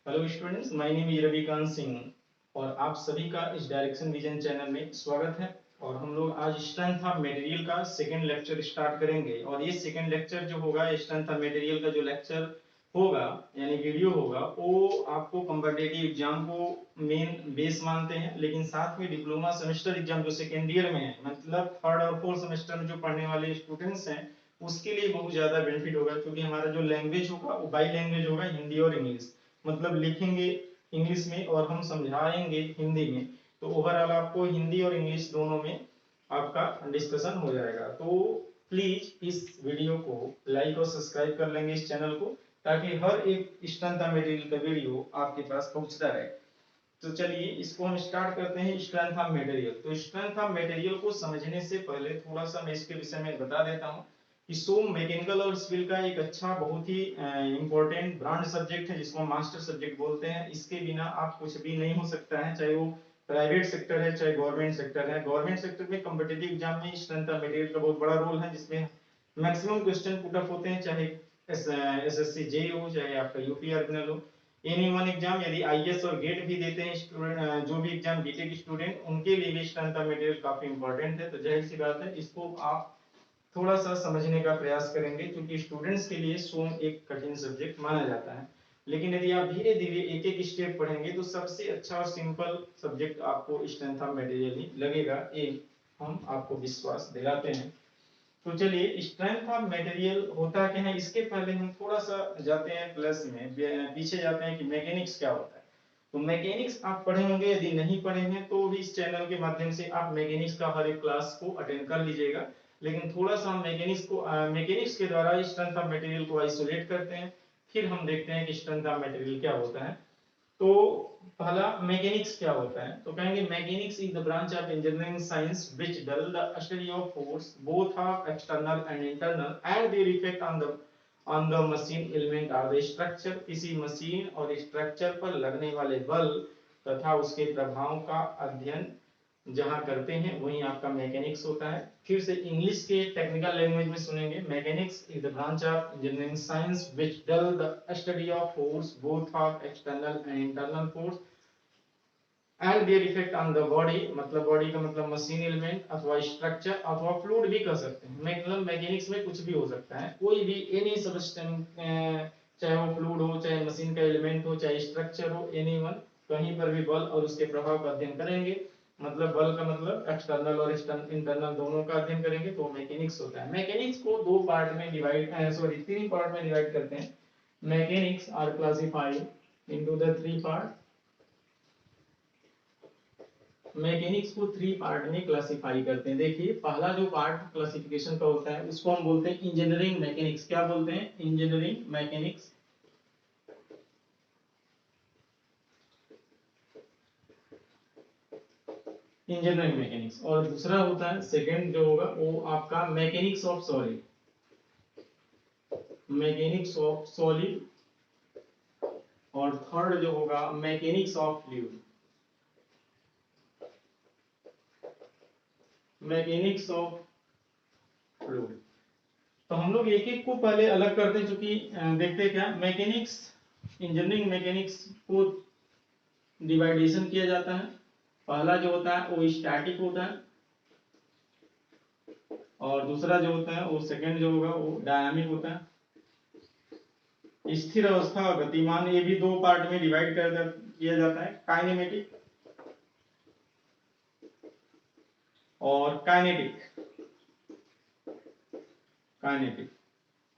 Hello students, my name is Ravikant Singh और आप सभी का इस डायरेक्शन विजन चैनल में स्वागत है। और हम लोग आज स्ट्रेंथ ऑफ मटेरियल का सेकंड लेक्चर स्टार्ट करेंगे। और ये सेकंड लेक्चर जो होगा, स्ट्रेंथ ऑफ मटेरियल का जो लेक्चर होगा यानी वीडियो होगा, वो आपको कॉम्पिटिटिव एग्जाम को मेन बेस मानते हैं, लेकिन साथ में डिप्लोमा सेमेस्टर एग्जाम जो सेकेंड ईयर में है, मतलब थर्ड और फोर्थ सेमेस्टर में जो पढ़ने वाले स्टूडेंट्स हैं, उसके लिए बहुत ज्यादा बेनिफिट होगा, क्योंकि हमारा जो लैंग्वेज होगा वो बाई लैंग्वेज होगा, हिंदी और इंग्लिश। मतलब लिखेंगे इंग्लिश में और हम समझाएंगे हिंदी में। तो ओवरऑल आपको हिंदी और इंग्लिश दोनों में आपका डिस्कशन हो जाएगा। तो प्लीज इस वीडियो को लाइक और सब्सक्राइब कर लेंगे इस चैनल को, ताकि हर एक स्ट्रेंथ ऑफ मटेरियल का वीडियो आपके पास पहुंचता रहे। तो चलिए इसको हम स्टार्ट करते हैं, स्ट्रेंथ ऑफ मटेरियल। तो स्ट्रेंथ ऑफ मटेरियल को समझने से पहले थोड़ा सा मैं इसके विषय में बता देता हूँ कि सो मैकेनिकल और सिविल का एक अच्छा, बहुत ही इंपॉर्टेंट ब्रांड सब्जेक्ट है, जिसको मास्टर सब्जेक्ट बोलते हैं। इसके बिना आप कुछ भी नहीं हो सकता है, चाहे वो प्राइवेट सेक्टर है चाहे गवर्नमेंट सेक्टर है। गवर्नमेंट सेक्टर में कॉम्पिटिटिव एग्जाम में स्ट्रेंथ ऑफ मटेरियल का बहुत बड़ा रोल है, जिसमें मैक्सिमम क्वेश्चन पुट अप होते हैं, चाहे एसएससी जेई हो चाहे आपका यूपी अर्बनल हो। एनी वन एग्जाम, यदि आईएएस और गेट भी देते हैं स्टूडेंट, जो भी एग्जाम बीटेक स्टूडेंट, उनके लिए भी स्ट्रेंथ ऑफ मटेरियल काफी इंपॉर्टेंट है। तो जाहिर सी बात है, इसको आप थोड़ा सा समझने का प्रयास करेंगे, क्योंकि स्टूडेंट्स के लिए सोम एक कठिन सब्जेक्ट माना जाता है। लेकिन यदि आप धीरे धीरे एक एक स्टेप पढ़ेंगे तो सबसे अच्छा और सिंपल सब्जेक्ट आपको स्ट्रेंथ ऑफ मटेरियल ही लगेगा, ये हम आपको विश्वास दिलाते हैं। तो चलिए, स्ट्रेंथ ऑफ मटेरियल होता क्या है, इसके पहले हम थोड़ा सा जाते हैं प्लस में, पीछे जाते हैं कि मैकेनिक्स क्या होता है। तो मैकेनिक्स आप पढ़े होंगे, यदि नहीं पढ़े हैं तो भी इस चैनल के माध्यम से आप मैकेनिक्स का हर एक क्लास को अटेंड कर लीजिएगा। लेकिन थोड़ा सा हम मैकेनिक्स के द्वारा स्ट्रेंथ ऑफ मटेरियल को आइसोलेट करते हैं, फिर हम देखते हैं कि स्ट्रेंथ ऑफ मटेरियल क्या होता है। तो पहला, मैकेनिक्स क्या होता है, तो कहेंगे mechanics is the branch of engineering science which deals the study of force both of external and internal and their effect on the machine element और द स्ट्रक्चर। किसी मशीन और स्ट्रक्चर पर लगने वाले बल तथा उसके प्रभाव का अध्ययन जहां करते हैं वही आपका मैकेनिक्स होता है। फिर से इंग्लिश के टेक्निकल लैंग्वेज में सुनेंगे, mechanics is the branch of engineering science which deals the study of force both of external and internal force and their effect on the body. मतलब बॉडी का मतलब मशीन एलिमेंट अथवा structure अथवा fluid भी कर सकते हैं। मतलब मैकेनिक्स में कुछ भी हो सकता है, कोई भी एनी सबस्टेंस, चाहे वो फ्लूइड हो चाहे मशीन का एलिमेंट हो चाहे स्ट्रक्चर हो, एनी वन, कहीं पर भी बल और उसके प्रभाव का अध्ययन करेंगे। मतलब बल का मतलब एक्सटर्नल और इंटरनल दोनों का अध्ययन करेंगे, तो मैकेनिक्स होता है। मैकेनिक्स को दो पार्ट में डिवाइड, सॉरी तीन पार्ट में डिवाइड करते हैं। Mechanics are classified into the three part. Mechanics को थ्री पार्ट में क्लासिफाई करते हैं। देखिए, पहला जो पार्ट क्लासिफिकेशन का होता है उसको हम बोलते हैं इंजीनियरिंग मैकेनिक्स। क्या बोलते हैं? Engineering mechanics. Engineering mechanics. और दूसरा होता है, सेकंड जो होगा वो आपका mechanics of solid. Mechanics of solid. और थर्ड जो होगा mechanics of fluid. Mechanics of fluid. तो हम लोग एक एक को पहले अलग करते हैं, क्योंकि देखते क्या, मैकेनिक्स, इंजीनियरिंग मैकेनिक्स को डिवाइडेशन किया जाता है। पहला जो होता है वो स्टैटिक होता है, और दूसरा जो होता है वो सेकंड जो होगा वो डायनामिक होता है। स्थिर अवस्था और गतिमान, ये भी दो पार्ट में डिवाइड किया जाता है, काइनेमेटिक और काइनेटिक। काइनेटिक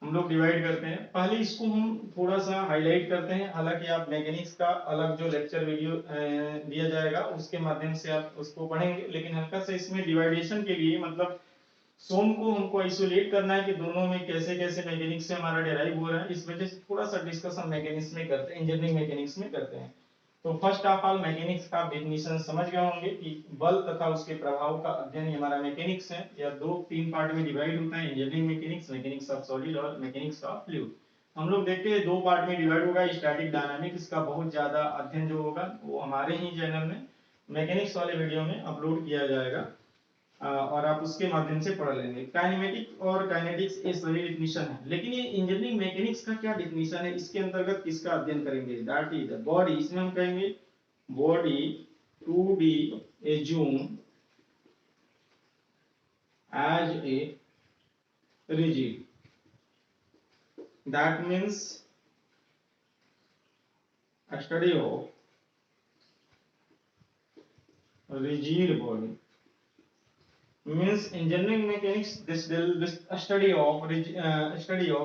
हम लोग डिवाइड करते हैं। पहले इसको हम थोड़ा सा हाईलाइट करते हैं, हालांकि आप मैकेनिक्स का अलग जो लेक्चर वीडियो दिया जाएगा उसके माध्यम से आप उसको पढ़ेंगे, लेकिन हल्का सा इसमें डिवाइडेशन के लिए, मतलब सोम को हमको आइसोलेट करना है कि दोनों में कैसे कैसे मैकेनिक्स से हमारा डेराइव हो रहा है, इस वजह से थोड़ा सा डिस्कशन मैकेनिक्स में करते हैं, इंजीनियरिंग मैकेनिक्स में करते हैं। तो फर्स्ट ऑफ ऑल मैकेनिक्स का डेफिनेशन समझ गए होंगे कि बल तथा उसके प्रभाव का अध्ययन हमारा मैकेनिक्स है। या दो तीन पार्ट में डिवाइड होता है, engineering mechanics, mechanics of solid और मैकेनिक्स ऑफ फ्लूइड। हम लोग देखते हैं दो पार्ट में डिवाइड होगा, स्टैटिक डायनामिक। इसका बहुत ज्यादा अध्ययन जो होगा वो हमारे ही चैनल में मैकेनिक्स वाले वीडियो में अपलोड किया जाएगा। और आप उसके माध्यम से पढ़ लेंगे। काइनेमेटिक और काइनेटिक्स ये सही डिफिनीशन है, लेकिन ये इंजीनियरिंग मैकेनिक्स का क्या डिफिनीशन है, इसके अंतर्गत किसका अध्ययन करेंगे, दैट इज द बॉडी। इसमें हम कहेंगे body to be assume as a rigid, that means a study of rigid body, means engineering mechanics this deal with a study of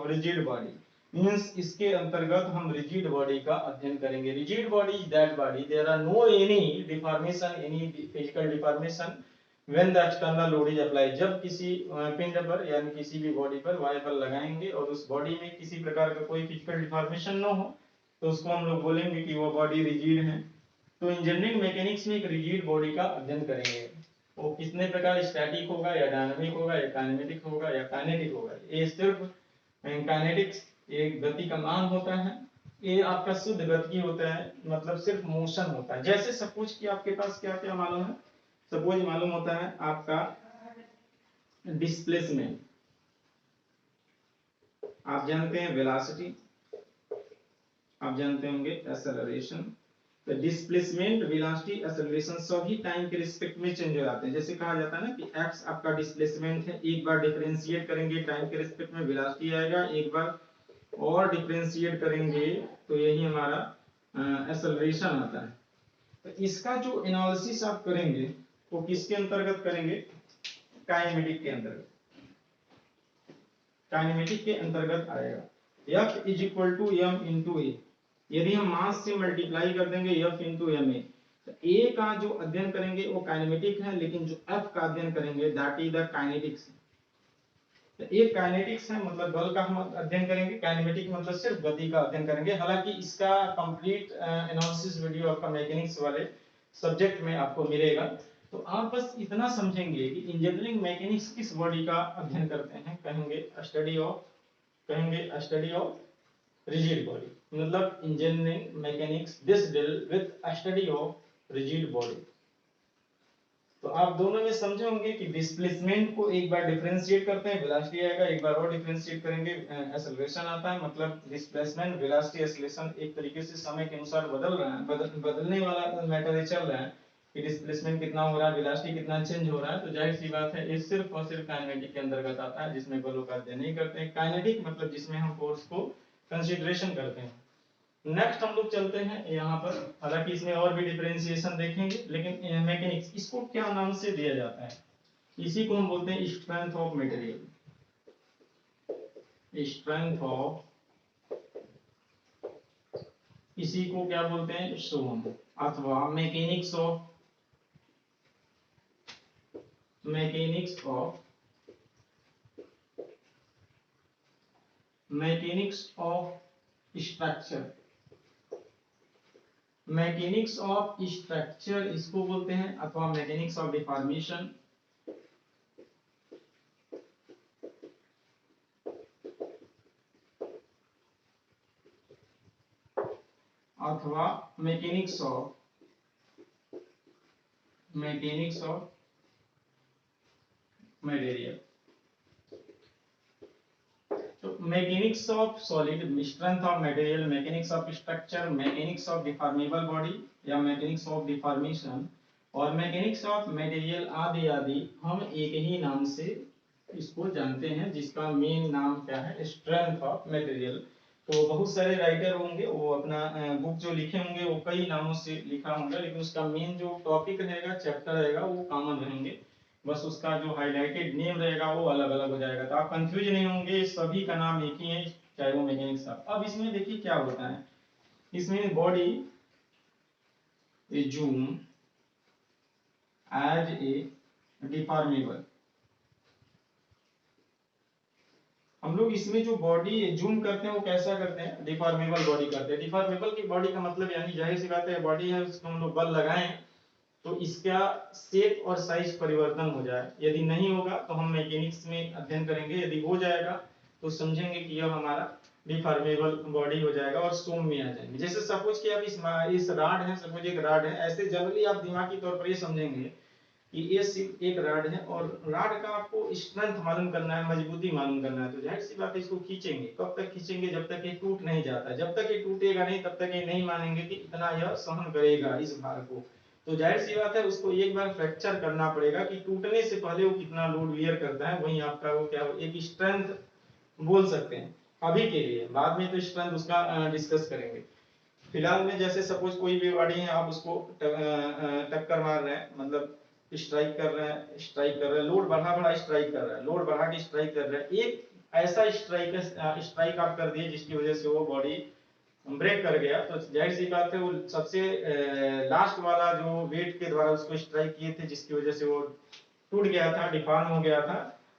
rigid body, means इसके अंतर्गत हम rigid body का अध्ययन करेंगे। rigid body is that body there are no any deformation, any physical deformation when the external load is applied। जब किसी पिंड पर यानी किसी भी बॉडी पर वाई बल लगाएंगे और उस बॉडी में किसी प्रकार का कोई फिजिकल डिफॉर्मेशन न हो तो उसको हम लोग बोलेंगे कि वो बॉडी रिजिड है। तो इंजीनियरिंग मैकेनिक्स में एक रिजिड बॉडी का अध्ययन करेंगे। वो कितने प्रकार, स्टैटिक होगा या डायनामिक होगा या काइनेमेटिक होगा या काइनेटिक होगा। ये सिर्फ काइनेटिक्स एक गति का मान होता है, ये आपका शुद्ध गति होता है, मतलब सिर्फ मोशन होता है। जैसे सपोज कि आपके पास क्या क्या मालूम है, सपोज मालूम होता है आपका डिस्प्लेसमेंट, आप जानते हैं वेलोसिटी, आप जानते होंगे एक्सेलरेशन। तो डिस्प्लेसमेंट, वेलोसिटी, एक्सेलरेशन सभी टाइम के रिस्पेक्ट में चेंज हो जाते हैं। जैसे कहा जाता है ना कि x आपका डिस्प्लेसमेंट है, एक बार डिफरेंशिएट करेंगे टाइम के रिस्पेक्ट में वेलोसिटी आएगा, एक बार और डिफरेंशिएट करेंगे तो यही हमारा एक्सेलरेशन आता है। तो इसका जो एनालिसिस आप करेंगे वो किसके अंतर्गत करेंगे, काइनेमेटिक के अंतर्गत, काइनेमेटिक के अंतर्गत आएगा। F is equal to m into a, यदि हम मास से मल्टीप्लाई कर देंगे F इंटू एम ए, तो A का जो अध्ययन करेंगे वो काइनेमेटिक है, लेकिन जो F का अध्ययन करेंगे दैट इज द काइनेटिक्स। तो एक काइनेटिक्स है मतलब बल का हम अध्ययन करेंगे, काइनेमेटिक मतलब सिर्फ गति का अध्ययन करेंगे। हालांकि इसका कंप्लीट एनालिसिस वीडियो आपका मैकेनिक्स वाले सब्जेक्ट में आपको मिलेगा। तो आप बस इतना समझेंगे कि इंजीनियरिंग मैकेनिक्स किस बॉडी का अध्ययन करते हैं, कहेंगे स्टडी ऑफ रिजिड बॉडी, मतलब engineering mechanics this deal with study of rigid body. तो आप दोनों में समझे होंगे कि डिस्प्लेसमेंट को एक बार डिफरेंशिएट करते हैं वेलोसिटी आएगा, एक बार और डिफरेंशिएट करेंगे एक्सेलरेशन आता है। मतलब डिस्प्लेसमेंट, वेलोसिटी, एक्सेलरेशन एक तरीके से समय के अनुसार बदल रहा है, बदलने वाला मैटर है, चल रहा है कि डिस्प्लेसमेंट कितना हो रहा है, वेलोसिटी कितना चेंज हो रहा है। तो जाहिर सी बात है ये सिर्फ और सिर्फ काइनेमेटिक के अंतर्गत आता है, जिसमें बलों का अध्ययन नहीं करते हैं। काइनेटिक मतलब जिसमें हम फोर्स को कंसीडरेशन करते हैं। नेक्स्ट हम लोग चलते हैं यहाँ पर, हालांकि इसमें और भी डिफरेंशिएशन देखेंगे, लेकिन मैकेनिक्स इसको क्या नाम से दिया जाता है, इसी को हम बोलते हैं strength of material, strength of, इसी को क्या बोलते हैं सोम, अथवा mechanics of structure, mechanics of structure इसको बोलते हैं, अथवा मैकेनिक्स ऑफ डिफॉर्मेशन, अथवा मैकेनिक्स ऑफ मटेरियल। तो mechanics of solid, strength of material, mechanics of structure, mechanics of deformable body या मैकेनिक्स ऑफ डिफॉर्मेशन और मैकेनिक्स ऑफ मटेरियल आदि आदि हम एक ही नाम से इसको जानते हैं, जिसका मेन नाम क्या है, स्ट्रेंथ ऑफ मटेरियल। तो बहुत सारे राइटर होंगे, वो अपना बुक जो लिखे होंगे वो कई नामों से लिखा होगा, लेकिन उसका मेन जो टॉपिक रहेगा, चैप्टर रहेगा, वो कॉमन रहेंगे, बस उसका जो हाइलाइटेड नेम रहेगा वो अलग अलग हो जाएगा। तो आप कंफ्यूज नहीं होंगे, सभी का नाम एक ही है, चाहे वो मैकेनिक्स का। अब इसमें देखिए क्या होता है, इसमें body assume as a deformable, हम लोग इसमें जो बॉडी एज्यूम करते हैं वो कैसा करते हैं, डिफॉर्मेबल बॉडी करते हैं। डिफॉर्मेबल की बॉडी का मतलब यानी जाहिर सी बात है बॉडी है, उसको हम लोग बल लगाएं तो इसका शेप और साइज परिवर्तन हो जाए। यदि नहीं होगा तो हम मैकेनिक्स में अध्ययन करेंगे, यदि हो जाएगा तो समझेंगे कि यह हमारा डिफॉर्मेबल बॉडी हो जाएगा और सोम में आ जाएंगे। जैसे सपोज कि आप इस राड है, सपोज एक राड है, ऐसे जनरली आप दिमागी तौर पर ये समझेंगे कि ये सिर्फ एक रॉड है और रॉड का आपको स्ट्रेंथ मालूम करना है, मजबूती मालूम करना है। तो जाहिर सी बात है इसको खींचेंगे, कब तक खींचेंगे, जब तक ये टूट नहीं जाता। जब तक ये टूटेगा नहीं तब तक ये नहीं मानेंगे कि इतना यह सहन करेगा इस भार को। तो जाहिर सी बात है उसको एक बार फ्रैक्चर करना पड़ेगा कि टूटने से पहले वो कितना लोड वियर करता है, वही आपका वो क्या एक स्ट्रेंथ बोल सकते हैं अभी के लिए। बाद में तो स्ट्रेंथ उसका डिस्कस करेंगे। फिलहाल में जैसे सपोज कोई भी बॉडी है, आप उसको टक्कर मार रहे हैं, मतलब स्ट्राइक कर रहे हैं, लोड बढ़ा बढ़ा स्ट्राइक कर रहा है, लोड बढ़ा के स्ट्राइक कर रहा है। एक ऐसा स्ट्राइक आप कर दिए जिसकी वजह से वो बॉडी ब्रेक कर गया, तो जाहिर सी बात है वो सबसे लास्ट वाला जो वेट के द्वारा उसको स्ट्राइक किए थे, जिसकी वजह से वो टूट गया था, डिफॉर्म हो गया था,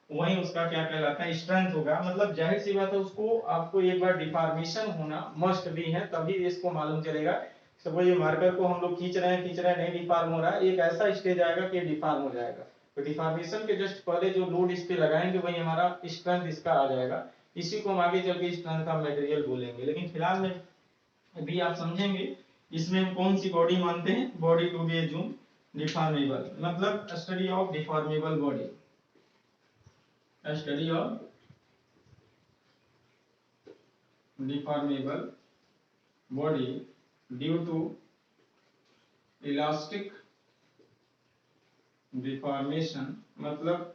वही उसका क्या कहलाता है, स्ट्रेंथ होगा। मतलब जाहिर सी बात है उसको आपको एक बार डिफॉर्मेशन होना मस्ट भी है, तभी इसको मालूम चलेगा। सपोज ये मार्कर को हम लोग खींच रहे हैं नहीं डिफॉर्म हो रहा है, एक ऐसा स्टेज आएगा कि डिफॉर्म हो जाएगा। तो डिफॉर्मेशन के जस्ट पहले जो लोड इस पे लगाएंगे वही हमारा स्ट्रेंथ इसका आ जाएगा। इसी को हम आगे चल के स्ट्रेंथ ऑफ मटेरियल बोलेंगे। लेकिन फिलहाल में अभी आप समझेंगे इसमें हम कौन सी बॉडी मानते हैं, body to be assume deformable, मतलब study of deformable body, study of deformable body due to elastic deformation. मतलब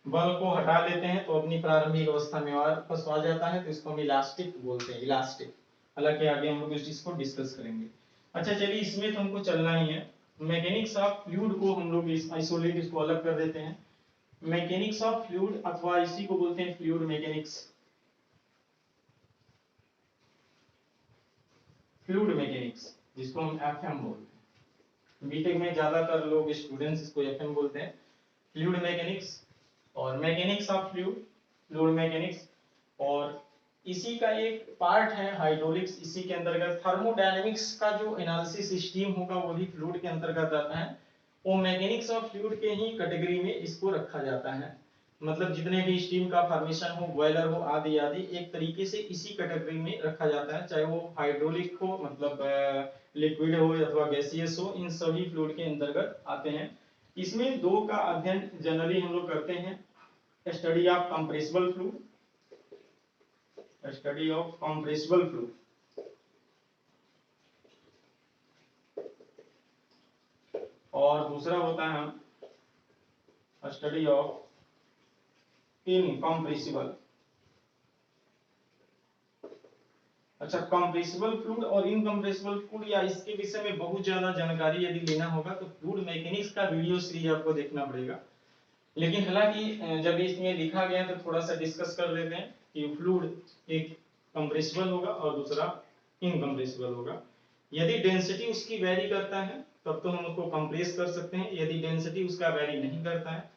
बल को हटा लेते हैं तो अपनी प्रारंभिक अवस्था में वापस आ जाता है, तो इसको हम इलास्टिक बोलते हैं, इलास्टिक। हालांकि आगे हम लोग इस चीज को डिस्कस करेंगे। अच्छा चलिए, इसमें तो हमको चलना ही है। मैकेनिक्स ऑफ फ्लूइड को हम लोग आइसोलेट इसको अलग कर देते हैं। मैकेनिक्स ऑफ फ्लूइड अथवा इसी को बोलते हैं फ्लूइड मैकेनिक्स, फ्लूइड मैकेनिक्स जिसको हम एफएम बोलते हैं। बीटेक में ज्यादातर लोग स्टूडेंट्स इसको एफएम बोलते हैं, फ्लूइड मैकेनिक्स। और mechanics of fluid, fluid mechanics. और इसी का एक पार्ट है हाइड्रोलिक्स, इसी के अंतर्गत थर्मोडायनेमिक्स का जो एनालिसिस स्टीम होगा वो भी फ्लूइड के अंतर्गत आता है। वो मैकेनिक्स ऑफ फ्लूइड के ही कैटेगरी में इसको रखा जाता है। मतलब जितने भी स्टीम का फॉर्मेशन हो, बॉयलर हो, आदि आदि, एक तरीके से इसी कैटेगरी में रखा जाता है। चाहे वो हाइड्रोलिक हो, मतलब लिक्विड हो अथवा गैसियस हो, इन सभी फ्लूइड के अंतर्गत आते हैं। इसमें दो का अध्ययन जनरली हम लोग करते हैं, study of compressible fluid, study of compressible fluid, और दूसरा होता है स्टडी ऑफ इनकम्प्रेसिबल। अच्छा, कंप्रेसिबल फ्लूइड और इनकम्प्रेसिबल फ्लूइड या इसके विषय में बहुत ज्यादा जानकारी यदि लेना होगा तो फ्लूइड मैकेनिक्स का वीडियो सीरीज आपको देखना पड़ेगा। लेकिन हालांकि जब इसमें लिखा गया तो थोड़ा सा डिस्कस कर लेते हैं कि फ्लूइड एक कंप्रेसिबल होगा और दूसरा इनकम्प्रेसिबल होगा। यदि डेंसिटी उसकी वेरी करता है तब तो हम उसको कंप्रेस कर सकते हैं। यदि डेंसिटी उसका वेरी नहीं करता है,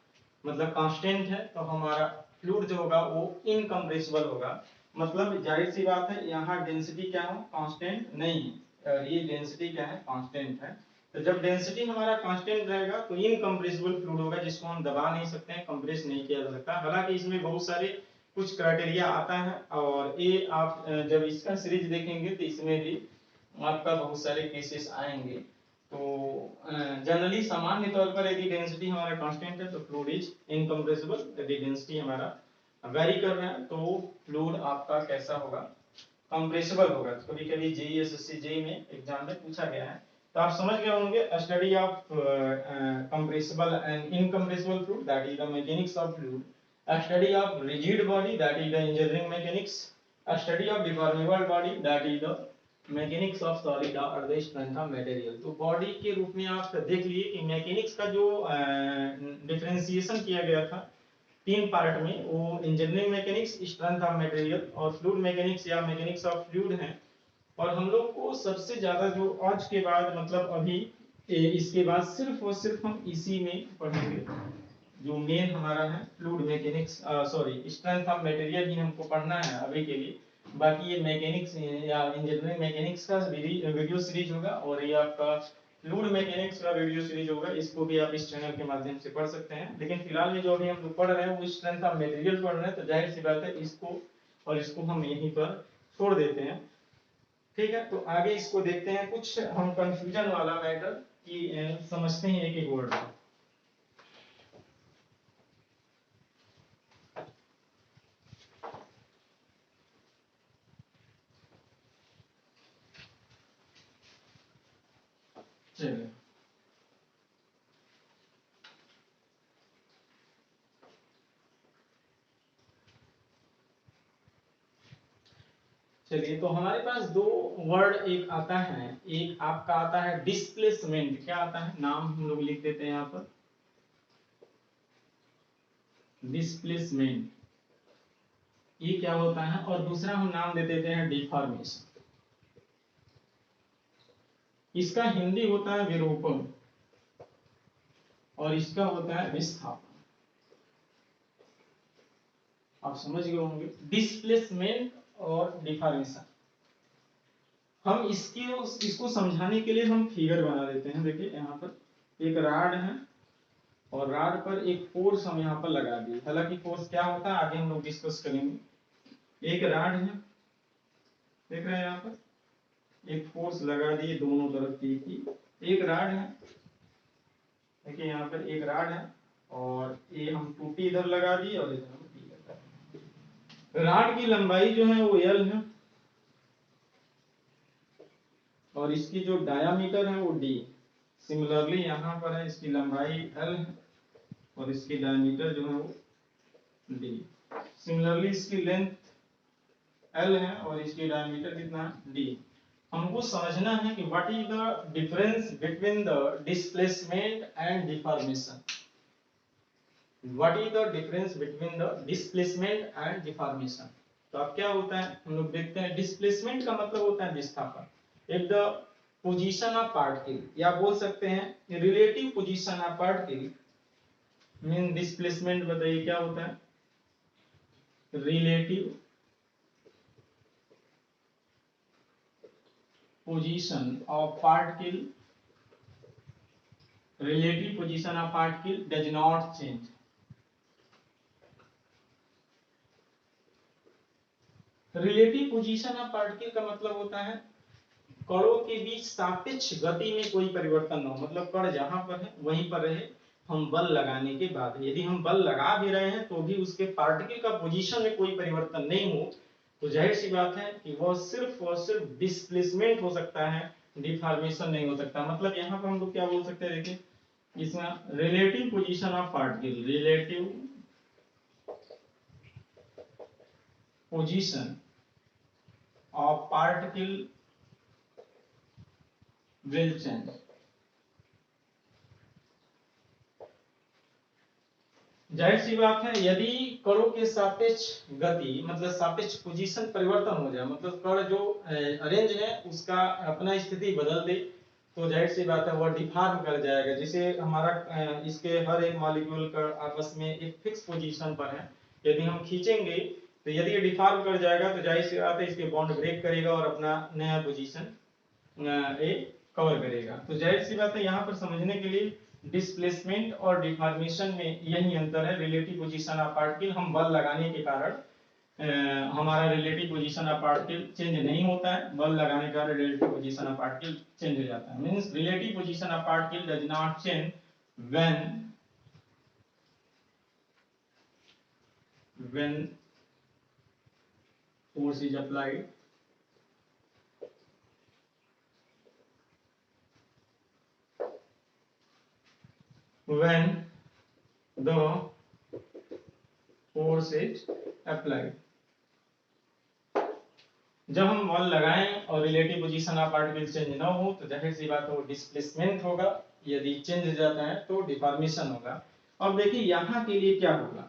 मतलब कांस्टेंट है, तो हमारा फ्लूइड जो होगा वो इनकम्प्रेसिबल होगा। मतलब जाहिर सी बात है यहाँ डेंसिटी क्या हो, कांस्टेंट नहीं है, ये डेंसिटी क्या है, कांस्टेंट है। तो जब डेंसिटी हमारा कांस्टेंट रहेगा तो इनकम्प्रेसिबल फ्लूइड होगा, जिसको हम दबा नहीं सकते हैं, कंप्रेस नहीं किया जा सकता। हालांकि इसमें बहुत सारे कुछ क्राइटेरिया आता है, और ये आप जब इसका सीरीज देखेंगे तो इसमें भी आपका बहुत सारे केसेस आएंगे। तो जनरली सामान्य तौर पर यदि डेंसिटी हमारा कांस्टेंट है तो फ्लूइड इज इनकम्प्रेसिबल। यदि डेंसिटी हमारा वेरी कर रहा है तो फ्लूइड आपका कैसा होगा, कंप्रेसिबल होगा। कभी कभी जेईई एसएससी जेईई में एग्जाम में पूछा गया है। तो आप समझ गए होंगे study of compressible and incompressible fluid, that is the mechanics of fluid. A study of rigid body, that is the engineering mechanics. A study of deformable body, that is the mechanics of solid or the strength of material. तो body के रूप में आप देख लिए कि mechanics का जो डिफरेंशिएशन किया गया था तीन पार्ट में, वो engineering mechanics, strength of material और फ्लूइड मैकेनिक्स या मैकेनिक्स ऑफ फ्लूइड है। और हम लोग को सबसे ज्यादा जो आज के बाद, मतलब अभी इसके बाद सिर्फ और सिर्फ हम इसी में पढ़ेंगे, जो मेन हमारा है fluid mechanics, sorry strength of material ही हमको पढ़ना है अभी के लिए। बाकी ये मैकेनिक्स या इंजीनियरिंग मैकेनिक्स का वीडियो सीरीज होगा, और ये आपका फ्लूइड मैकेनिक्स का वीडियो सीरीज होगा। इसको भी आप इस चैनल के माध्यम से पढ़ सकते हैं। लेकिन फिलहाल में जो अभी हम लोग पढ़ रहे हैं वो स्ट्रेंथ ऑफ मटेरियल पढ़ रहे हैं, तो जाहिर सी बात है इसको और इसको हम यहीं पर छोड़ देते हैं। ठीक है, तो आगे इसको देखते हैं। कुछ हम कंफ्यूजन वाला मैटर कि समझते हैं एक एक वर्ड में। चलिए चलिए तो हमारे पास दो वर्ड एक आता है, एक आपका आता है डिस्प्लेसमेंट। क्या आता है, नाम हम लोग लिख देते हैं यहाँ पर, डिस्प्लेसमेंट, ये क्या होता है। और दूसरा हम नाम दे देते हैं डिफॉर्मेशन। इसका हिंदी होता है विरूपण और इसका होता है विस्थापन। आप समझ गए होंगे, डिस्प्लेसमेंट और डिफॉर्मेशन। हम इसको समझाने के लिए हम फिगर बना देते हैं। देखिए यहाँ पर एक राड है और राड पर एक फोर्स हम यहाँ पर लगा दिए। हालांकि फोर्स क्या होता है आगे हम लोग डिस्कस करेंगे। एक राड है, देख रहे हैं यहाँ पर, एक फोर्स लगा दिए दोनों तरफ की। एक राड है, देखिए यहाँ पर एक राड है और ये हम टूटी इधर लगा दी और इधर हम टी लगा दी। राड की लंबाई जो है वो L है और इसकी जो डायामीटर है वो D। सिमिलरली यहाँ पर है, इसकी लंबाई L है और इसकी डायमीटर जो है वो D। सिमिलरली इसकी लेंथ L है और इसकी डायमीटर कितना है D। हमको समझना है कि what is the difference between the displacement and deformation. What is the difference between the displacement and deformation. तो अब क्या होता है हम लोग देखते हैं। डिस्प्लेसमेंट का मतलब होता है विस्थापन। एक द पोजीशन ऑफ पार्टिकल, या बोल सकते हैं relative position of particle mean displacement. बताइए क्या होता है, relative position of particle, relative position of particle does not change। Relative position of particle का मतलब होता है कणों के बीच सापेक्ष गति में कोई परिवर्तन न हो। मतलब कण जहां पर है वहीं पर रहे हम बल लगाने के बाद। यदि हम बल लगा भी रहे हैं तो भी उसके पार्टिकल का पोजीशन में कोई परिवर्तन नहीं हो तो जाहिर सी बात है कि वह सिर्फ डिस्प्लेसमेंट हो सकता है, डिफॉर्मेशन नहीं हो सकता। मतलब यहाँ पर हम लोग क्या बोल सकते हैं, देखिए इसमें relative position of particle, relative position of particle will change. जाहिर सी बात है यदि कणों के सापेक्ष गति मतलब सापेक्ष पोजीशन परिवर्तन हो जाए, मतलब कण जो अरेंज है उसका अपना स्थिति बदल दे तो जाहिर सी बात है वह डिफॉर्म कर जाएगा। जैसे हमारा इसके हर एक मॉलिक्यूल का आपस में एक फिक्स पोजीशन पर है, यदि हम खींचेंगे तो यदि ये डिफॉर्म कर जाएगा तो जाहिर सी बात है इसके बॉन्ड ब्रेक करेगा और अपना नया पोजीशन कवर करेगा। तो जाहिर सी बात है यहाँ पर समझने के लिए डिस्प्लेसमेंट और डिफॉर्मेशन में यही अंतर है। रिलेटिव पोजीशन ऑफ पार्टिकल हम बल लगाने के कारण हमारा relative position of particle change नहीं होता है, बल लगाने के कारण relative position of particle change हो जाता है। Means relative position of particle does not change when force is applied when the force is applied। जब हम बल लगाएं और relative position of particle change ना हो तो जाहिर सी बात है वो डिस्प्लेसमेंट होगा, यदि चेंज हो जाता है तो डिफॉर्मेशन होगा। अब देखिए यहाँ के लिए क्या होगा,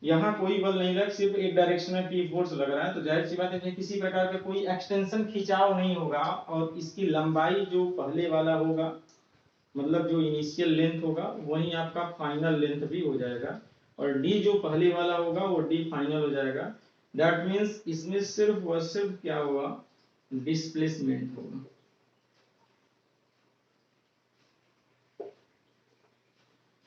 यहाँ कोई बल नहीं लग, सिर्फ एक डायरेक्शन में पी फोर्स लग रहा है तो जाहिर सी बात है किसी प्रकार का कोई एक्सटेंशन खिंचाव नहीं होगा और इसकी लंबाई जो पहले वाला होगा मतलब जो इनिशियल लेंथ होगा वही आपका फाइनल लेंथ भी हो जाएगा और डी जो पहले वाला होगा वो डी फाइनल हो जाएगा। दैट मींस इसमें सिर्फ और सिर्फ क्या होगा, डिस्प्लेसमेंट होगा।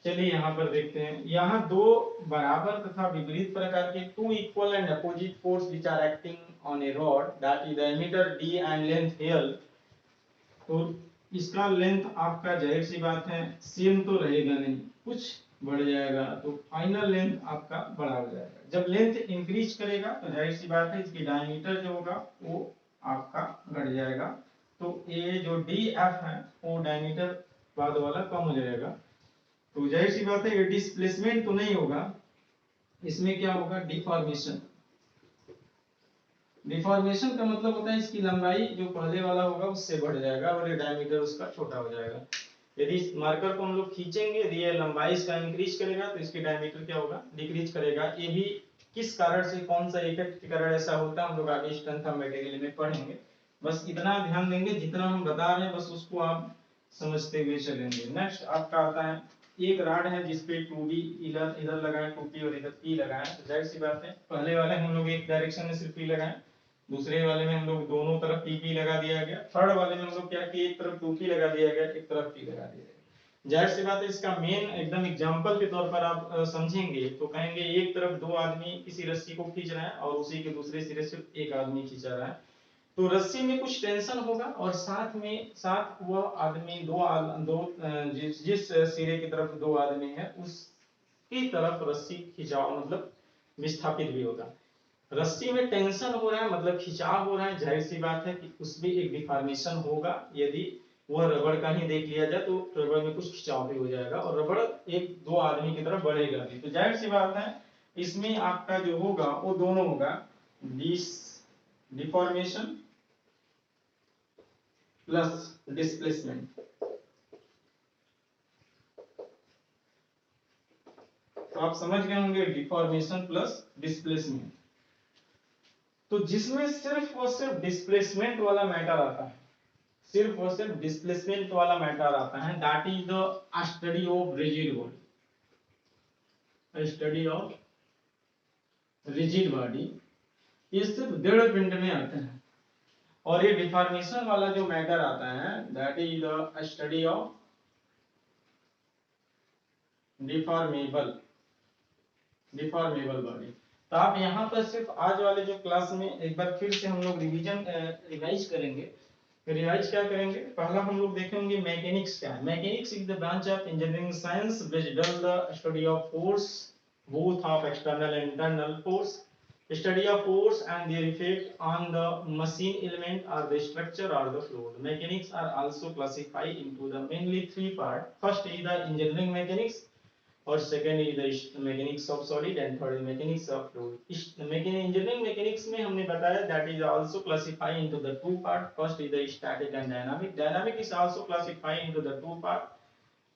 चलिए यहाँ पर देखते हैं, यहाँ दो बराबर तथा विपरीत प्रकार के two equal and opposite force which are acting on a rod that is diameter d and length l। तो इसका लेंथ आपका जाहिर सी बात है सेम तो रहेगा नहीं, कुछ बढ़ जाएगा तो फाइनल लेंथ आपका बड़ा हो जाएगा। जब लेंथ इंक्रीज करेगा तो जाहिर सी बात है इसकी डायमीटर जो होगा वो आपका बढ़ जाएगा तो ये जो डी एफ है वो डायमीटर बाद वाला कम हो जाएगा। तो जाहिर सी बात है ये डिस्प्लेसमेंट तो नहीं होगा, इसमें क्या होगा, डिफॉर्मेशन। डिफॉर्मेशन का मतलब होता है इसकी लंबाई जो पहले वाला होगा उससे बढ़ जाएगा और ये डायमीटर उसका छोटा हो जाएगा। यदि इस मार्कर को हम लोग खींचेंगे, यदि ये लंबाई इसका इंक्रीज करेगा तो इसकी डायमीटर क्या होगा, डिक्रीज करेगा। ये भी किस कारण से, कौन सा इफेक्ट के कारण ऐसा होता है हम लोग आगे स्ट्रेंथ ऑफ मटेरियल में पढ़ेंगे। बस इतना ध्यान देंगे, जितना हम बता रहे हैं बस उसको आप समझते हुए चलेंगे। नेक्स्ट आपका आता है एक राड है जिसपे 2B इधर इधर लगाए, 2P और इधर P लगाए। तो जाहिर सी बात है पहले वाले हम लोग एक डायरेक्शन में सिर्फ P लगाए, दूसरे वाले में हम लोग दोनों तरफ PP लगा दिया गया, थर्ड वाले में हम लोग क्या किए, एक तरफ 2P लगा दिया गया, एक तरफ P लगा दिया गया। जाहिर सी बात है इसका मेन एकदम एग्जांपल के तौर पर आप समझेंगे तो कहेंगे एक तरफ दो आदमी किसी रस्सी को खींच रहे हैं और उसी के दूसरे सिरे से एक आदमी खींचा रहा है, तो रस्सी में कुछ टेंशन होगा और साथ वह आदमी जिस सिरे की तरफ दो आदमी है उसकी तरफ रस्सी खिंचाव मतलब विस्थापित भी होगा। रस्सी में टेंशन हो रहा है मतलब खिंचाव हो रहा है, जाहिर सी बात है कि उसमें एक डिफॉर्मेशन होगा। यदि वह रबड़ का ही देख लिया जाए तो रबड़ में कुछ खिंचाव भी हो जाएगा और रबड़ एक दो आदमी की तरफ बढ़ेगा भी। तो जाहिर सी बात है इसमें आपका जो होगा वो दोनों होगा, डिफॉर्मेशन प्लस डिस्प्लेसमेंट। तो आप समझ गए होंगे डिफॉर्मेशन प्लस डिस्प्लेसमेंट। तो जिसमें सिर्फ और सिर्फ डिस्प्लेसमेंट वाला मैटर आता है, सिर्फ और सिर्फ डिस्प्लेसमेंट वाला मैटर आता है, that is the study of rigid body. Study of rigid body ये सिर्फ दृढ़ पिंड में आते हैं, और ये डिफॉर्मेशन वाला जो मैटर आता है that is the study of deformable body. तो आप यहाँ पर सिर्फ आज वाले जो क्लास में एक बार फिर से हम लोग रिवाइज करेंगे। रिवाइज क्या करेंगे, पहला हम लोग देखेंगे मैकेनिक्स क्या है। Mechanics is the branch of engineering science which does the study of force, both of external and internal force, study of force and their effect on the machine element or the structure or the fluid. Mechanics are also classified into the mainly three parts. First is the engineering mechanics, और second is the mechanics of solid and third is mechanics of fluid. Engineering mechanics में हमने बताया that is also classified into the two part, first is the static and dynamic. Dynamic is also classified into the two part,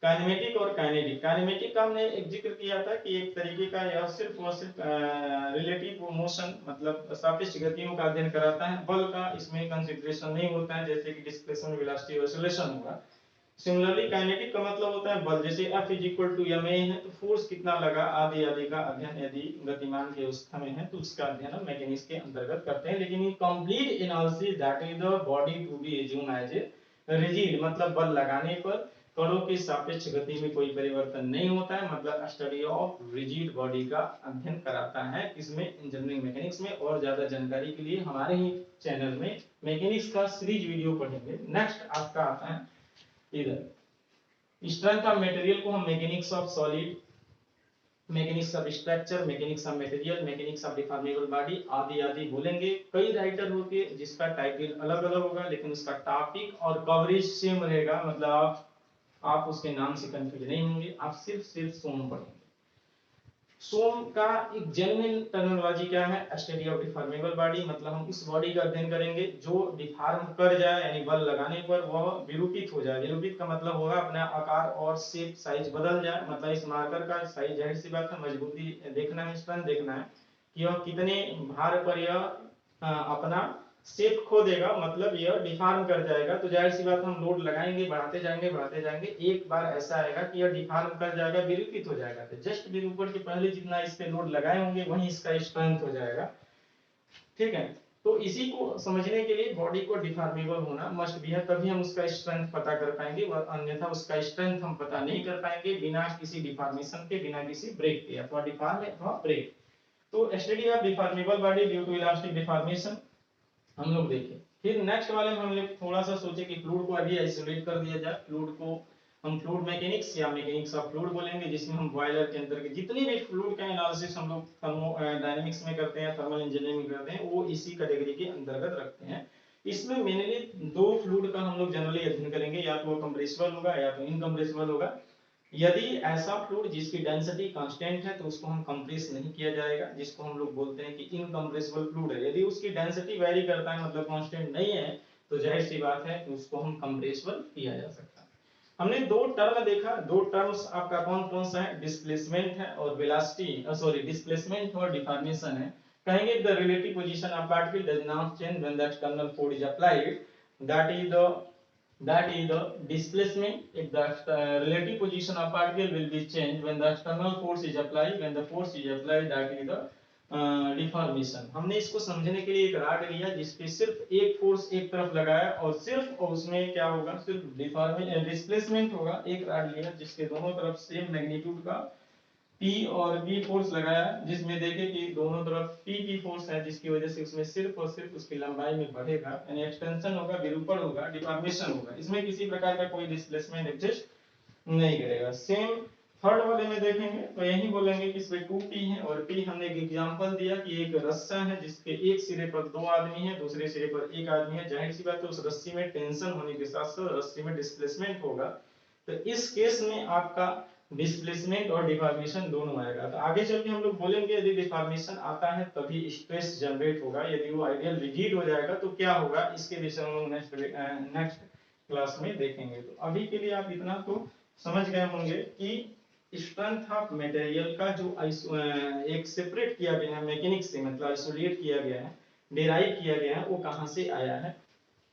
kinematic और kinetic. Kinematic का हमने एक जिक्र किया था कि एक तरीके का यह सिर्फ और सिर्फ रिलेटिव मोशन मतलब सापेक्ष गतियों का अध्ययन कराता है, बल का इसमें कंसीडरेशन नहीं होता है, जैसे कि डिस्प्लेसमेंट, वेलोसिटी, ऑसिलेशन होगा। सिमिलरली काइनेटिक का मतलब होता है बल, जैसे F is equal to ma है तो फोर्स कितना लगा आदि आदि का अध्ययन यदि गतिमान की अवस्था में है तो उसका अध्ययन हम मैकेनिक्स के अंतर्गत करते हैं। लेकिन ये complete analysis that is the body to be assume as a rigid, मतलब बल लगाने पर कणों की सापेक्ष गति में कोई परिवर्तन नहीं होता है, मतलब स्टडी ऑफ रिजिड बॉडी का अध्ययन कराता है इसमें इंजीनियरिंग मैकेनिक्स में। और ज्यादा जानकारी के लिए हमारे ही चैनल में मैकेनिक्स का सीरीज वीडियो पढ़ेंगे। नेक्स्ट आपका आता है इधर स्ट्रेंथ ऑफ मटेरियल को हम mechanics of solid, mechanics of structure, mechanics of material, mechanics of deformable body आदि आदि बोलेंगे। कई राइटर होंगे जिसका टाइटल अलग अलग होगा लेकिन उसका टॉपिक और कवरेज सेम रहेगा, मतलब आप उसके नाम से कंफ्यूज नहीं होंगे, आप सिर्फ सोम पढ़ेंगे। सोम का एक जेन्युइन टर्मिनोलॉजी क्या है, स्टडी ऑफ डिफॉर्मेबल बॉडी, मतलब हम उस बॉडी का अध्ययन करेंगे जो डिफॉर्म कर जाए यानी बल लगाने पर वह विरूपित हो जाए। विरूपित का मतलब होगा अपना आकार और शेप साइज बदल जाए, मतलब इस मार्कर का साइज जाहिर सी बात है मजबूती देखना है, स्ट्रेंथ देखना है कि यह कितने भार पर यह अपना शेप खो देगा, मतलब यह डिफॉर्म कर जाएगा। तो जाहिर सी बात हम लोड लगाएंगे, बढ़ाते जाएंगे, एक बार ऐसा आएगा कि यह डिफॉर्म कर जाएगा, विरूपित हो जाएगा। तो जस्ट विरूपण के पहले जितना इस पे लोड लगाए होंगे वहीं इसका स्ट्रेंथ हो जाएगा, ठीक है। तो इसी को समझने के लिए बॉडी को डिफॉर्मेबल होना मस्ट भी है, तभी हम उसका स्ट्रेंथ पता कर पाएंगे, अन्यथा उसका स्ट्रेंथ हम पता नहीं कर पाएंगे बिना किसी डिफॉर्मेशन के, बिना किसी ब्रेक के, अथवा डिफॉर्म अथवा ब्रेक। तो study of deformable body due to elastic deformation हम लोग देखें। फिर नेक्स्ट वाले में हम लोग थोड़ा सा सोचे कि फ्लूइड को अभी आइसोलेट कर दिया जाए। फ्लूइड को हम फ्लूइड मैकेनिक्स या मैकेनिक्स ऑफ फ्लूइड बोलेंगे, जिसमें हम बॉयलर के अंदर के जितनी भी फ्लूइड का एनालिसिस हम लोग थर्मोडायनामिक्स में करते हैं, थर्मल इंजीनियरिंग में करते हैं, वो इसी कैटेगरी के अंतर्गत रखते हैं। इसमें मेनली दो फ्लूइड का हम लोग जनरली अध्ययन करेंगे, या तो वो कंप्रेसिबल होगा या तो इनकंप्रेसिबल होगा। यदि ऐसा फ्लूइड जिसकी डेंसिटी कांस्टेंट है तो उसको हम कंप्रेस नहीं किया जाएगा, जिसको हम लोग बोलते हैं कि इनकंप्रेसिबल फ्लूइड है। यदि उसकी डेंसिटी वेरी करता है, मतलब कांस्टेंट नहीं है, तो जाहिर सी बात है कि उसको हम कंप्रेसिबल किया जा सकता है। हमने दो टर्म देखा, दो टर्म्स आपका कौन कौन सा है, डिस्प्लेसमेंट है और वेलोसिटी, सॉरी डिस्प्लेसमेंट और डिफॉर्मेशन है। कहेंगे the relative position of particle does not change when the external force is applied, that is the displacement. If the relative position of particle will be changed when the external force is applied, when the force is applied, that is the deformation. हमने इसको समझने के लिए एक rod लिया जिसपे सिर्फ एक फोर्स एक तरफ लगाया और सिर्फ उसमें क्या होगा, सिर्फ डिस्प्लेसमेंट होगा। एक रॉड लिया जिसके दोनों तरफ सेम मैग्नीट्यूड का P और V फोर्स लगाया, जिसमें देखे कि दोनों तरफ P फोर्स है, जिसकी वजह से उसमें सिर्फ और सिर्फ उसकी लंबाई में बढ़ेगा, यानी एक्सटेंशन होगा, विरूपण होगा, डिफॉर्मेशन होगा। इसमें किसी प्रकार का कोई डिस्प्लेसमेंट एग्जिस्ट नहीं करेगा। सेम थर्ड वाले में देखेंगे तो यही बोलेंगे कि इसमें 2P है और P हमने एक एग्जांपल दिया कि एक रस्सा है जिसके एक सिरे पर दो आदमी है, दूसरे सिरे पर एक आदमी है। जाहिर सी बात है उस रस्सी में टेंशन होने के साथ साथ रस्सी में डिस्प्लेसमेंट होगा, तो इस केस में आपका डिस्प्लेसमेंट और डिफॉर्मेशन दोनों आएगा। तो आगे चल के हम लोग बोलेंगे यदि डिफॉर्मेशन आता है तभी स्ट्रेस जनरेट होगा, यदि वो आइडियल रिजिड हो जाएगा तो क्या होगा, इसके विषय में हम लोग नेक्स्ट क्लास में देखेंगे। तो अभी के लिए आप इतना तो समझ गए होंगे कि स्ट्रेंथ ऑफ मटेरियल का जो एक सेपरेट किया गया है मैकेनिक्स से, मतलब आइसोलेट किया गया है, डिराइव किया गया है, वो कहां से आया है।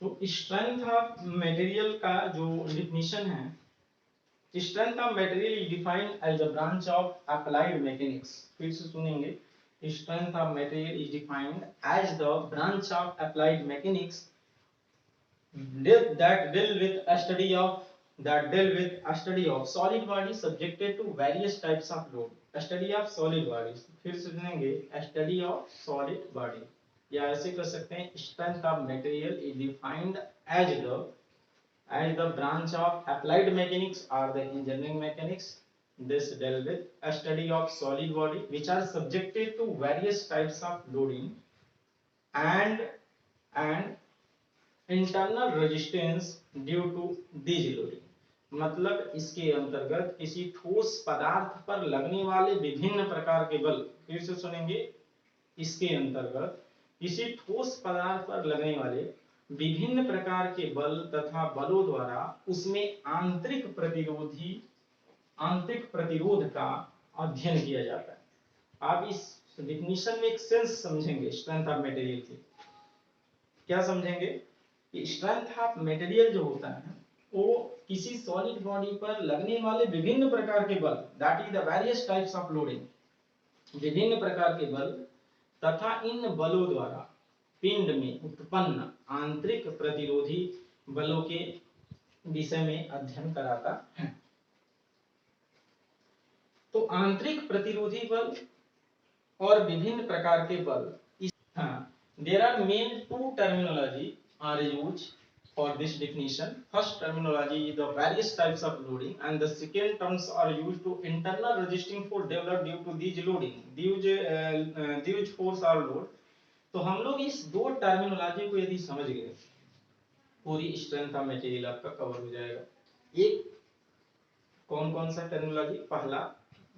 तो स्ट्रेंथ ऑफ मटेरियल का जो डेफिनेशन है, strength of material is defined as a branch of applied mechanics। फिर से सुनेंगे, strength of material is defined as the branch of applied mechanics that deal with a study of solid bodies subjected to various types of load। study of solid bodies, फिर से सुनेंगे, study of solid body, या ऐसे कर सकते हैं, strength of material is defined as the branch of applied mechanics or the engineering mechanics. This deal with a study of solid body which are subjected to various types of loading and internal resistance due to these loading। मतलब इसके अंतर्गत किसी ठोस पदार्थ पर लगने वाले विभिन्न प्रकार के बल, फिर से सुनेंगे, इसके अंतर्गत किसी ठोस पदार्थ पर लगने वाले विभिन्न प्रकार के बल तथा बलों द्वारा उसमें आंतरिक प्रतिरोध का अध्ययन किया जाता है। आप इस डेफिनेशन में एक सेंस समझेंगे स्ट्रेंथ ऑफ मटेरियल की। क्या समझेंगे कि स्ट्रेंथ ऑफ मटेरियल जो होता है वो किसी सॉलिड बॉडी पर लगने वाले विभिन्न प्रकार के बल, that is the various types of loading, विभिन्न प्रकार के बल तथा इन बलों द्वारा पिंड में उत्पन्न आंतरिक प्रतिरोधी बलों के विषय में अध्ययन कराता है। तो आंतरिक प्रतिरोधी बल और विभिन्न प्रकार के बल, there are main two terminology are used for this definition। First terminology is the various types of loading and the second terms are used to internal resisting force developed due to these loading, these force or load। तो हम लोग इस दो terminology को यदि समझ गए, पूरी स्ट्रेंथ ऑफ मटेरियल आपका कवर हो जाएगा। एक कौन कौन सा टर्मिनोलॉजी, पहला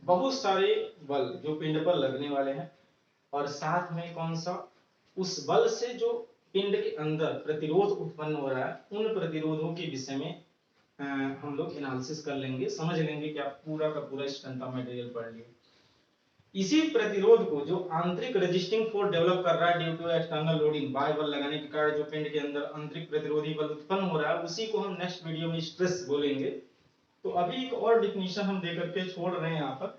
बहुत सारे बल जो पिंड पर लगने वाले हैं, और साथ में कौन सा, उस बल से जो पिंड के अंदर प्रतिरोध उत्पन्न हो रहा है, उन प्रतिरोधों के विषय में हम लोग एनालिसिस कर लेंगे, समझ लेंगे कि आप पूरा का पूरा स्ट्रेंथ ऑफ मटेरियल पढ़ लिए। इसी प्रतिरोध को जो आंतरिक रेजिस्टिंग फोर्स डेवलप कर रहा है ड्यू टू एक्सटर्नल लोडिंग, बाह्य बल लगाने के कारण जो पिंड के अंदर आंतरिक प्रतिरोधी बल उत्पन्न हो रहा है, उसी को हम नेक्स्ट वीडियो में स्ट्रेस बोलेंगे। तो अभी एक और डेफिनेशन हम देकर के छोड़ रहे हैं यहाँ पर।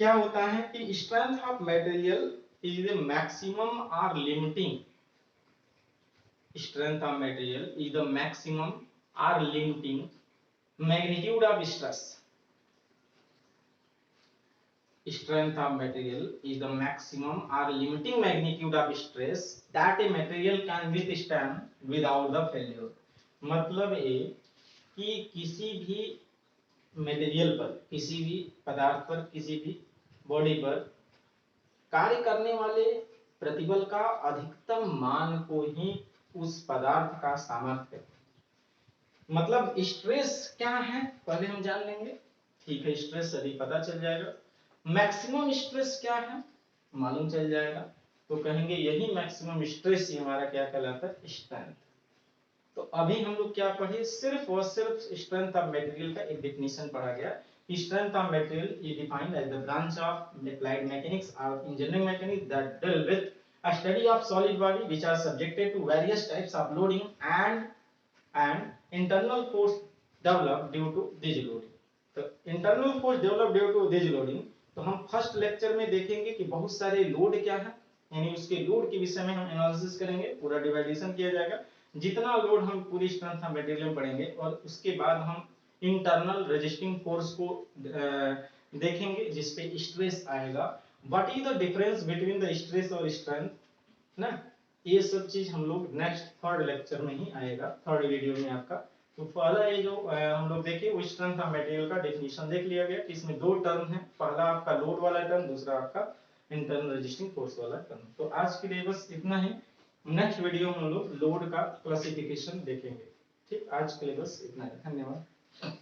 क्या होता है कि strength of material is the maximum और limiting, strength of material is the maximum or limiting magnitude of stress। strength of material is the maximum or limiting magnitude of stress that a material can withstand without the failure। मतलब ये कि किसी भी material पर, किसी भी पदार्थ पर, किसी भी बॉडी पर कार्य करने वाले प्रतिबल का अधिकतम मान को ही उस पदार्थ का सामर्थ्य। मतलब स्ट्रेस क्या है पहले हम जान लेंगे, ठीक है, स्ट्रेस अभी पता चल जाएगा। मैक्सिमम स्ट्रेस क्या है मालूम चल जाएगा, तो कहेंगे यही मैक्सिमम स्ट्रेस ही हमारा क्या कहलाता है, स्ट्रेंथ। तो अभी हम लोग क्या पढ़े, सिर्फ और सिर्फ स्ट्रेंथ ऑफ मटेरियल का एक डेफिनेशन पढ़ा गया। Strength of material is defined as the branch of applied mechanics और engineering mechanics that deal with a study of solid body which are subjected to various types of loading and internal force developed due to this loading। तो internal force developed due to this loading, तो हम first lecture में देखेंगे कि बहुत सारे load क्या है, यानी उसके लोड के विषय में हम एनालिसिस करेंगे, पूरा डिवाइडेशन किया जाएगा, जितना लोड हम पूरी स्ट्रेंथ ऑफ मटेरियल में पढ़ेंगे, और उसके बाद हम इंटरनल रेजिस्टिंग फोर्स को देखेंगे जिसपे स्ट्रेस आएगा। What is the difference between the stress और स्ट्रेंथ ना, ये सब चीज हम लोग नेक्स्ट थर्ड लेक्चर में ही आएगा, थर्ड वीडियो में आपका। तो पहला ये जो हम लोग देखे वो स्ट्रेंथ ऑफ मटेरियल का डेफिनेशन देख लिया गया, इसमें दो टर्म है, पहला आपका लोड वाला टर्म, दूसरा आपका इंटरनल रेजिस्टिंग फोर्स वाला टर्म। तो आज के लिए बस इतना ही, नेक्स्ट वीडियो में हम लोग लोड का क्लासिफिकेशन देखेंगे। ठीक, आज के लिए बस इतना ही, धन्यवाद।